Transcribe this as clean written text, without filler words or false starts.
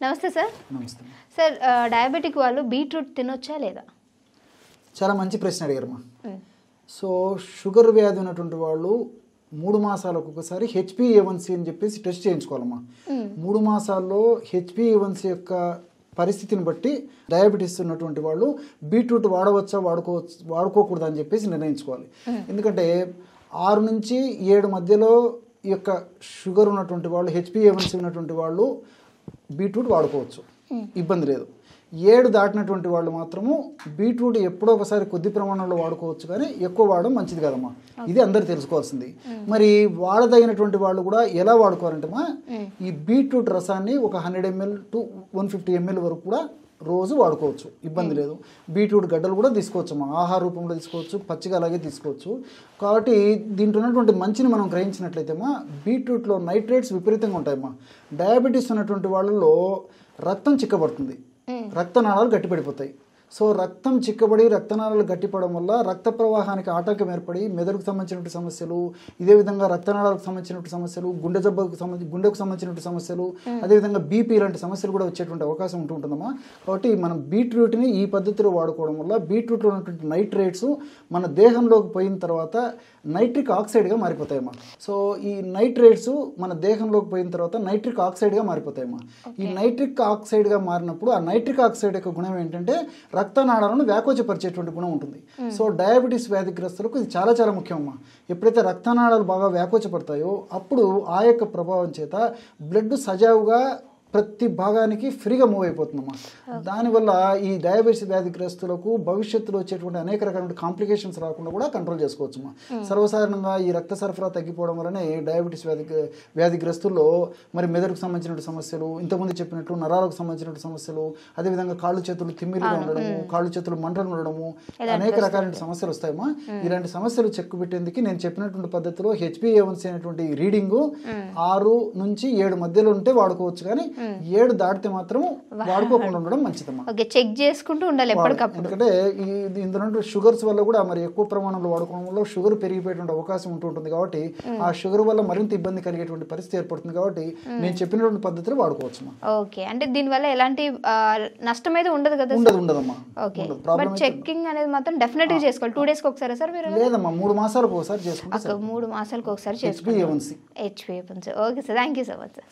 నమస్తే సార్. నమస్తే sir, diabetic వాళ్ళు బీట్రూట్ తినొచ్చా లేదా? చాలా మంచి ప్రశ్న అడిగారమ్మా. సో షుగర్ వ్యాధి ఉన్నటువంటి వాళ్ళు 3 మాసాలకు ఒకసారి HbA1c అని చెప్పేసి టెస్ట్ చేయించుకోవాలమ్మా. 3 మాసాల్లో HbA1c యొక్క పరిస్థితిని బట్టి డయాబెటీస్ ఉన్నటువంటి వాళ్ళు బీట్రూట్ వాడవచ్చా వాడుకోకూడదా అని చెప్పేసి నిర్ణయించుకోవాలి. ఎందుకంటే 6 నుంచి 7 మధ్యలో ఈ యొక్క షుగర్ ఉన్నటువంటి వాళ్ళు, HbA1c ఉన్నటువంటి వాళ్ళు బీట్రూట్ వాడుకోవచ్చు, ఇబ్బంది లేదు. 7 దాటినటువంటి వాళ్ళు మాత్రము బీట్రూట్ ఎప్పుడో ఒకసారి కొద్ది ప్రమాణంలో వాడుకోవచ్చు, కానీ ఎక్కువ వాడడం మంచిది కదమ్మా. ఇది అందరు తెలుసుకోవాల్సింది. మరి వాడదగినటువంటి వాళ్ళు కూడా ఎలా వాడుకోవాలంటేమా, ఈ బీట్రూట్ రసాన్ని ఒక 100 ml to 150 ml వరకు కూడా రోజు వాడుకోవచ్చు, ఇబ్బంది లేదు. బీట్రూట్ గడ్డలు కూడా తీసుకోవచ్చమ్మా, ఆహార రూపంలో తీసుకోవచ్చు, పచ్చిగా అలాగే తీసుకోవచ్చు. కాబట్టి దీంట్లో ఉన్నటువంటి మంచిని మనం గ్రహించినట్లయితేమా, బీట్రూట్లో నైట్రేట్స్ విపరీతంగా ఉంటాయమ్మా. డయాబెటీస్ ఉన్నటువంటి వాళ్ళలో రక్తం చిక్కబడుతుంది, రక్తనాళాలు గట్టిపడిపోతాయి. సో రక్తం చిక్కబడి రక్తనాళాలు గట్టిపడడం వల్ల రక్త ప్రవాహానికి ఆటంకం ఏర్పడి మెదడుకు సంబంధించినటువంటి సమస్యలు, ఇదే విధంగా రక్తనాళాలకు సంబంధించినటువంటి సమస్యలు, గుండెకు సంబంధించినటువంటి సమస్యలు, అదేవిధంగా బీపీ లాంటి సమస్యలు కూడా వచ్చేటువంటి అవకాశం ఉంటుందమ్మా. కాబట్టి మనం బీట్రూట్ని ఈ పద్ధతిలో వాడుకోవడం వల్ల బీట్రూట్లో ఉన్నటువంటి నైట్రేట్స్ మన దేహంలోకి పోయిన తర్వాత నైట్రిక్ ఆక్సైడ్గా మారిపోతాయమ్మా. సో ఈ నైట్రేట్స్ మన దేహంలోకి పోయిన తర్వాత నైట్రిక్ ఆక్సైడ్గా మారిపోతాయమ్మా. ఈ నైట్రిక్ ఆక్సైడ్గా మారినప్పుడు ఆ నైట్రిక్ ఆక్సైడ్ యొక్క గుణం ఏంటంటే రక్తనాళాలను వ్యాకోచపరిచేటువంటి గుణం ఉంటుంది. సో డయాబెటీస్ వ్యాధిగ్రస్తులకు ఇది చాలా చాలా ముఖ్యమమ్మా. ఎప్పుడైతే రక్తనాళాలు బాగా వ్యాకోచపడతాయో అప్పుడు ఆ యొక్క ప్రభావం చేత బ్లడ్ సజావుగా ప్రతి భాగానికి ఫ్రీగా మూవ్ అయిపోతుందమ్మా. దానివల్ల ఈ డయాబెటీస్ వ్యాధిగ్రస్తులకు భవిష్యత్తులో వచ్చేటువంటి అనేక రకాల కాంప్లికేషన్స్ రాకుండా కూడా కంట్రోల్ చేసుకోవచ్చమ్మా. సర్వసాధారణంగా ఈ రక్త సరఫరా తగ్గిపోవడం వల్లనే డయాబెటీస్ వ్యాధిగ్రస్తుల్లో మరి మెదడుకు సంబంధించిన సమస్యలు, ఇంతకుముందు చెప్పినట్లు నరాలకు సంబంధించిన సమస్యలు, అదేవిధంగా కాళ్ళు చేతులు తిమ్మిరిగా ఉండడము, కాళ్ళు చేతులు మంటలు ఉండడము, అనేక రకాలైన సమస్యలు వస్తాయమ్మా. ఇలాంటి సమస్యలు చెక్కు పెట్టేందుకు నేను చెప్పినటువంటి పద్ధతిలో HbA1c అనేటువంటి రీడింగ్ 6 నుంచి 7 మధ్యలో ఉంటే వాడుకోవచ్చు, కానీ 7 దాటితే మాత్రం వాడుకోకుండా ఉండడం మంచిదమ్మా. చెక్ చేసుకుంటూ ఉండాలి ఎప్పటికప్పుడు. ఎందుకంటే ఇందులో షుగర్స్ వల్ల కూడా మరి ఎక్కువ ప్రమాణంలో వాడుకోవడం వల్ల షుగర్ పెరిగిపోయేటువంటి అవకాశం ఉంటుంది. కాబట్టి ఆ షుగర్ వల్ల మరింత ఇబ్బంది కలిగేటువంటి పరిస్థితి ఏర్పడుతుంది. కాబట్టి నేను చెప్పినటువంటి పద్ధతిలో వాడుకోవచ్చమ్మా. ఓకే, అంటే దీనివల్ల ఎలాంటి నష్టం అయితే ఉండదు కదా? ఉండదమ్మా. ఓకే, బట్ చెకింగ్ అనేది మాత్రం డెఫినెట్ గా చేసుకోవాలి. 2 days కి ఒకసారి సార్? లేదమ్మా, 3 మాసాలకు ఒకసారి చేసుకుంటే. 3 మాసాలకు ఒకసారి చేసుకోవాలి. HbA1c. Okay sir, thank you so much sir.